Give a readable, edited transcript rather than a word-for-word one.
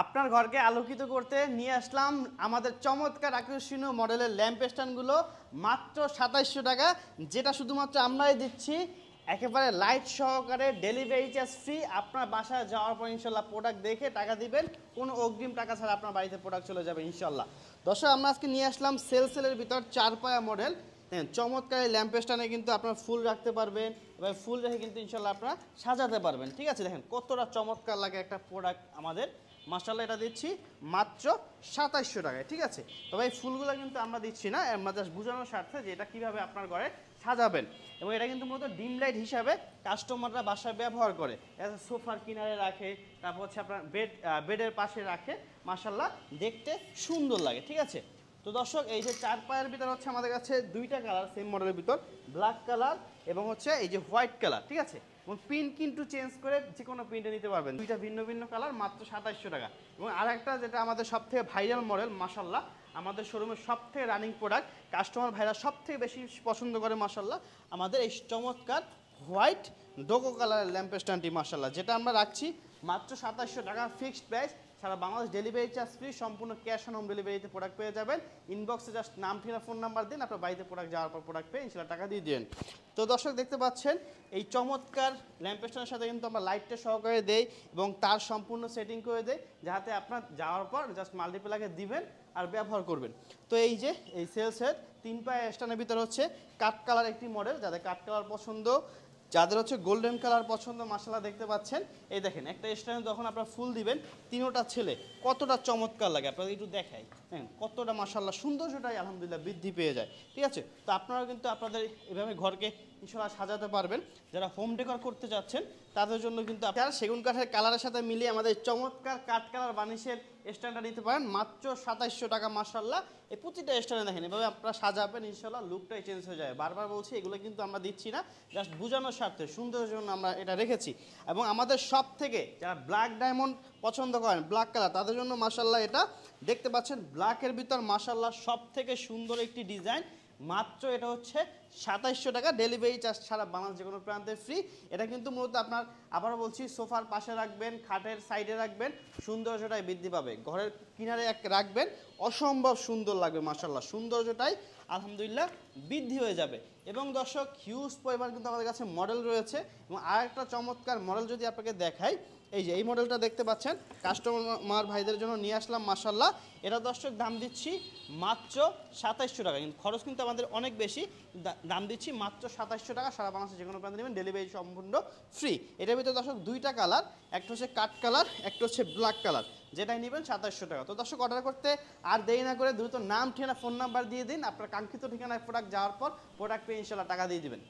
আপনার ঘরকে আলোকিত করতে নিয়ে আসলাম আমাদের চমৎকার আকর্ষণীয় মডেলের ল্যাম্প স্ট্যান্ডগুলো মাত্র ২৭০০ টাকা, যেটা শুধুমাত্র আমরাই দিচ্ছি একেবারে লাইট সহকারে, ডেলিভারি চার্জ ফ্রি। আপনার বাসায় যাওয়ার পর ইনশাল্লাহ প্রোডাক্ট দেখে টাকা দিবেন, কোনো অগ্রিম টাকা ছাড়া আপনার বাড়িতে প্রোডাক্ট চলে যাবে ইনশাল্লাহ। দর্শক, আমরা আজকে নিয়ে আসলাম সেলের ভিতর ৪ পায়া মডেল। হ্যাঁ, চমৎকার এই ল্যাম্প স্ট্যান্ডে কিন্তু আপনার ফুল রাখতে পারবেন এবং ফুল রেখে কিন্তু ইনশাল্লাহ আপনারা সাজাতে পারবেন। ঠিক আছে, দেখেন কতটা চমৎকার লাগে একটা প্রোডাক্ট আমাদের। মাশাআল্লাহ, এটা দিচ্ছি মাত্র ২৭০০ টাকায়। ঠিক আছে, তবে এই ফুলগুলো কিন্তু আমরা দিচ্ছি না, আমরা জাস্ট বোঝানোর স্বার্থে যে এটা কীভাবে আপনার ঘরে সাজাবেন। এবং এটা কিন্তু মূলত ডিম লাইট হিসাবে কাস্টমাররা বাসায় ব্যবহার করে, এটা সোফার কিনারে রাখে, তারপর হচ্ছে আপনার বেডের পাশে রাখে। মাশাআল্লাহ, দেখতে সুন্দর লাগে। ঠিক আছে, তো দর্শক, এই যে ৪ পায়ের ভিতর হচ্ছে আমাদের কাছে দুইটা কালার সেম মডেলের ভিতর, ব্ল্যাক কালার এবং হচ্ছে এই যে হোয়াইট কালার। ঠিক আছে, এবং প্রিন্ট কিন্তু চেঞ্জ করে যে কোনো প্রিন্টে নিতে পারবেন, দুইটা ভিন্ন ভিন্ন কালার, মাত্র ২৭০০ টাকা। এবং আরেকটা যেটা আমাদের সবথেকে ভাইরাল মডেল, মাশাআল্লাহ আমাদের শোরুমের সবথেকে রানিং প্রোডাক্ট, কাস্টমার ভাইরা সবথেকে বেশি পছন্দ করে মাশাআল্লাহ, আমাদের এই চমৎকার হোয়াইট ডোকো কালারের ল্যাম্প স্ট্যান্ডটি মাশাআল্লাহ, যেটা আমরা রাখছি মাত্র ২৭০০ টাকা ফিক্সড প্রাইস। সারা বাংলাদেশ ডেলিভারি চার্জ ফ্রি, সম্পূর্ণ ক্যাশ অন হোম ডেলিভারিতে প্রোডাক্ট পেয়ে যাবেন। ইনবক্সে জাস্ট নাম, ঠিকানা, ফোন নাম্বার দিন, আপনার বাড়িতে প্রোডাক্ট যাওয়ার পর প্রোডাক্ট পেয়ে ইনশাল্লাহ টাকা দিয়ে দিন। তো দর্শক, দেখতে পাচ্ছেন এই চমৎকার ল্যাম্প স্ট্যান্ডের সাথে কিন্তু আমরা লাইটটা সহকারে দেই এবং তার সম্পূর্ণ সেটিং করে দেই, যাতে আপনার যাওয়ার পর জাস্ট মাল্টিপ্লাকে দিবেন আর ব্যবহার করবেন। তো এই যে এই সেলসের ৩ পায়া স্ট্যান্ডের ভিতরে হচ্ছে কাঠ কালার একটি মডেল, যাদের কাঠ কালার পছন্দ, যাদের হচ্ছে গোল্ডেন কালার পছন্দ, মাশাআল্লাহ দেখতে পাচ্ছেন। এই দেখেন একটা স্ট্যান্ডে যখন আপনারা ফুল দিবেন, তিনোটা ছেলে কতটা চমৎকার লাগে, আপনাদের একটু দেখাই। হ্যাঁ, কতটা মাশাআল্লাহ সৌন্দর্যটাই আলহামদুলিল্লাহ বৃদ্ধি পেয়ে যায়। ঠিক আছে, তো আপনারাও কিন্তু আপনাদের এভাবে ঘরকে ইনশাআল্লাহ সাজাতে পারবেন। যারা হোম ডেকর করতে যাচ্ছেন তাদের জন্য কিন্তু আপনারা সেগুন কাঠের কালারের সাথে মিলিয়ে আমাদের চমৎকার কাঠ কালার বানিশের স্ট্যান্ডটা নিতে পারেন মাত্র ২৭০০ টাকা। মাশাআল্লাহ, এই প্রতিটা স্ট্যান্ডে দেখেন এভাবে আপনারা সাজাবেন, ইনশাআল্লাহ লুকটাই চেঞ্জ হয়ে যায়। বারবার বলছি, এগুলো কিন্তু আমরা দিচ্ছি না, জাস্ট বোঝানোর স্বার্থে, সুন্দরের জন্য আমরা এটা রেখেছি। এবং আমাদের সব থেকে যারা ব্ল্যাক ডায়মন্ড পছন্দ করেন, ব্ল্যাক কালার, তাদের জন্য মাশাআল্লাহ এটা দেখতে পাচ্ছেন ব্ল্যাকের ভিতর মাশাআল্লাহ সব থেকে সুন্দর একটি ডিজাইন, মাত্র এটা হচ্ছে ২৭০০ টাকা, ডেলিভারি চার্জ ছাড়া বাংলাদেশ যে কোনো প্রান্তে ফ্রি। এটা কিন্তু মূলত আপনার, আবারও বলছি, সোফার পাশে রাখবেন, খাটের সাইডে রাখবেন, সৌন্দর্যটাই বৃদ্ধি পাবে। ঘরের কিনারে রাখবেন, অসম্ভব সুন্দর লাগবে মাশাআল্লাহ, সৌন্দর্যটাই আলহামদুলিল্লাহ বৃদ্ধি হয়ে যাবে। এবং দর্শক, হিউজ পরিমাণ কিন্তু আমাদের কাছে মডেল রয়েছে। এবং আরেকটা চমৎকার মডেল যদি আপনাকে দেখাই, এই যে এই মডেলটা দেখতে পাচ্ছেন, কাস্টমার ভাইদের জন্য নিয়ে আসলাম মাশাআল্লাহ। এটা দর্শক দাম দিচ্ছি মাত্র ২৭০০ টাকা, কিন্তু খরচ কিন্তু আমাদের অনেক বেশি, দাম দিচ্ছি মাত্র ২৭০০ টাকা। সারা বাংলাদেশে যে কোনো প্রান্তে নেবেন, ডেলিভারি সম্পূর্ণ ফ্রি। এটার ভিতরে দর্শক দুইটা কালার, একটা হচ্ছে কাঠ কালার, একটা হচ্ছে ব্ল্যাক কালার, যেটাই নেবেন ২৭০০ টাকা। তো দর্শক, অর্ডার করতে আর দেরি না করে দ্রুত নাম, ঠিকানা, ফোন নাম্বার দিয়ে দিন, আপনার কাঙ্ক্ষিত ঠিকানায় প্রোডাক্ট যাওয়ার পর প্রোডাক্ট পেয়ে ইনশাআল্লাহ টাকা দিয়ে দিবেন।